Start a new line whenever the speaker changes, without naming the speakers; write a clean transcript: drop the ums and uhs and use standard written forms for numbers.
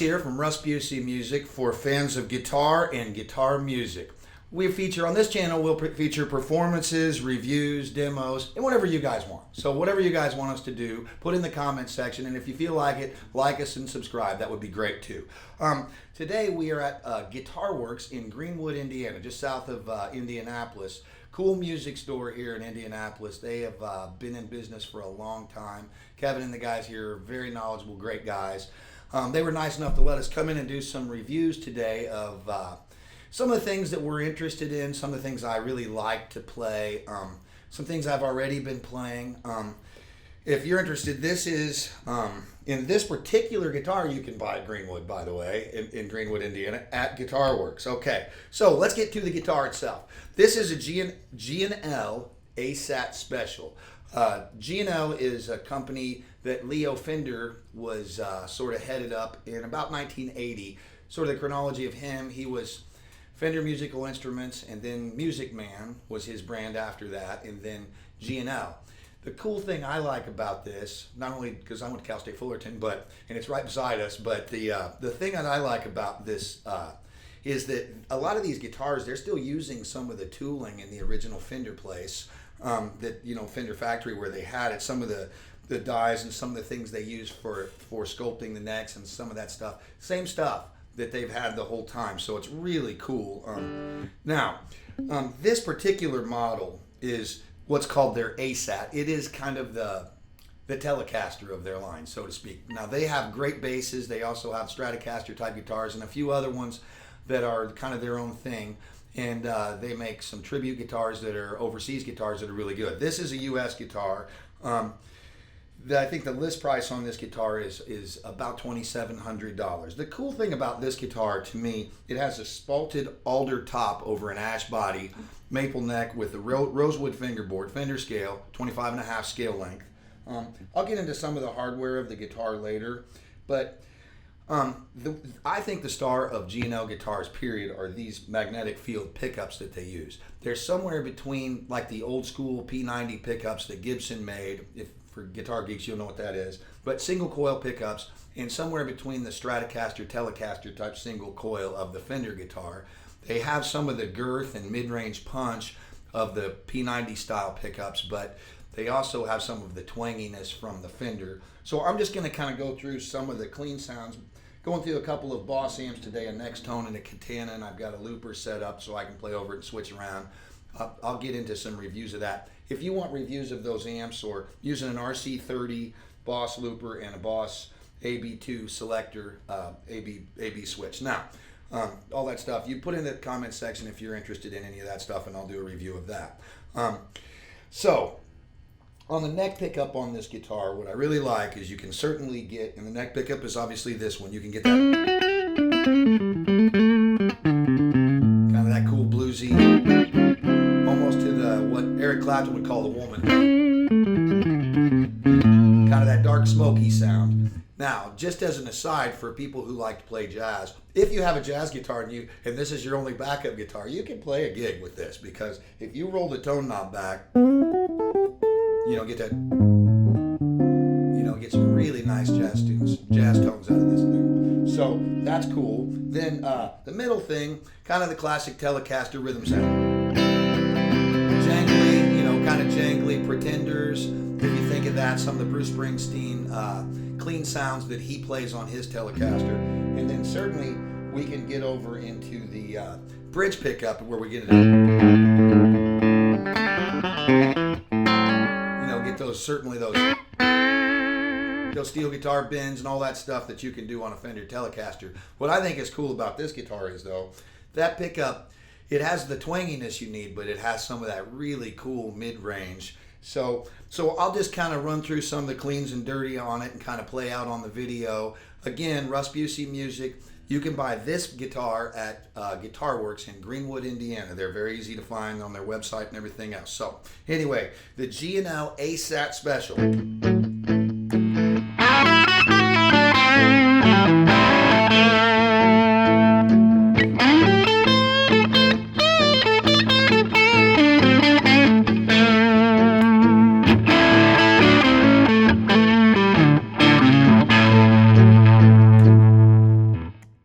here from Russ Bucy Music for fans of guitar and guitar music. We feature on this channel, we'll feature performances, reviews, demos, and whatever you guys want. So whatever you guys want us to do, put in the comments section, and if you feel like it, like us and subscribe. That would be great too. Today we are at Guitarworks in Greenwood, Indiana, just south of Indianapolis. Cool music store here in Indianapolis. They have been in business for a long time. Kevin and the guys here are very knowledgeable, great guys. They were nice enough to let us come in and do some reviews today of some of the things that we're interested in, some of the things I really like to play, some things I've already been playing. If you're interested, this is, in this particular guitar you can buy at Greenwood, by the way, in Greenwood, Indiana, at Guitarworks. Okay, so let's get to the guitar itself. This is a G&L ASAT Special. G&L is a company that Leo Fender was sort of headed up in about 1980. Sort of the chronology of him, he was Fender Musical Instruments, and then Music Man was his brand after that, and then G&L. The cool thing I like about this, not only because I went to Cal State Fullerton, and it's right beside us, but the thing that I like about this is that a lot of these guitars, they're still using some of the tooling in the original Fender place, that, you know, Fender factory where they had it, some of the dies and some of the things they use for sculpting the necks and some of that stuff. Same stuff that they've had the whole time, so it's really cool. Now, this particular model is what's called their ASAT. It is kind of the Telecaster of their line, so to speak. Now, they have great basses. They also have Stratocaster type guitars and a few other ones that are kind of their own thing. And they make some tribute guitars that are overseas guitars that are really good. This is a U.S. guitar. I think the list price on this guitar is about $2,700. The cool thing about this guitar, to me, it has a spalted Alder top over an ash body, maple neck with a rosewood fingerboard, Fender scale, 25.5 scale length. I'll get into some of the hardware of the guitar later, but I think the star of G&L guitars, period, are these magnetic field pickups that they use. They're somewhere between like the old school P90 pickups that Gibson made. For guitar geeks, you'll know what that is. But single coil pickups, and somewhere between the Stratocaster, Telecaster type single coil of the Fender guitar. They have some of the girth and mid-range punch of the P90 style pickups, but they also have some of the twanginess from the Fender. So I'm just going to kind of go through some of the clean sounds. Going through a couple of Boss amps today, a Nextone and a Katana, and I've got a looper set up so I can play over it and switch around. I'll get into some reviews of that. If you want reviews of those amps or using an RC30 Boss looper and a Boss AB2 selector AB switch. Now, all that stuff, you put in the comment section if you're interested in any of that stuff, and I'll do a review of that. So, on the neck pickup on this guitar, what I really like is you can certainly get, and the neck pickup is obviously this one, you can get that kind of that cool bluesy, almost to the what Eric Clapton would call the woman, kind of that dark smoky sound. Now, just as an aside for people who like to play jazz, if you have a jazz guitar and this is your only backup guitar, you can play a gig with this, because if you roll the tone knob back, you know, get that, you know, get some really nice jazz tones out of this thing. So that's cool. Then the middle thing, kind of the classic Telecaster rhythm sound. Jangly, you know, kind of jangly Pretenders. If you think of that, some of the Bruce Springsteen clean sounds that he plays on his Telecaster. And then certainly we can get over into the bridge pickup where we get it. Those steel guitar bends and all that stuff that you can do on a Fender Telecaster. What I think is cool about this guitar is, though, that pickup, it has the twanginess you need, but it has some of that really cool mid-range. So I'll just kind of run through some of the cleans and dirty on it and kind of play out on the video. Again, Russ Bucy Music. You can buy this guitar at Guitarworks in Greenwood, Indiana. They're very easy to find on their website and everything else. So anyway, the G&L ASAT Special.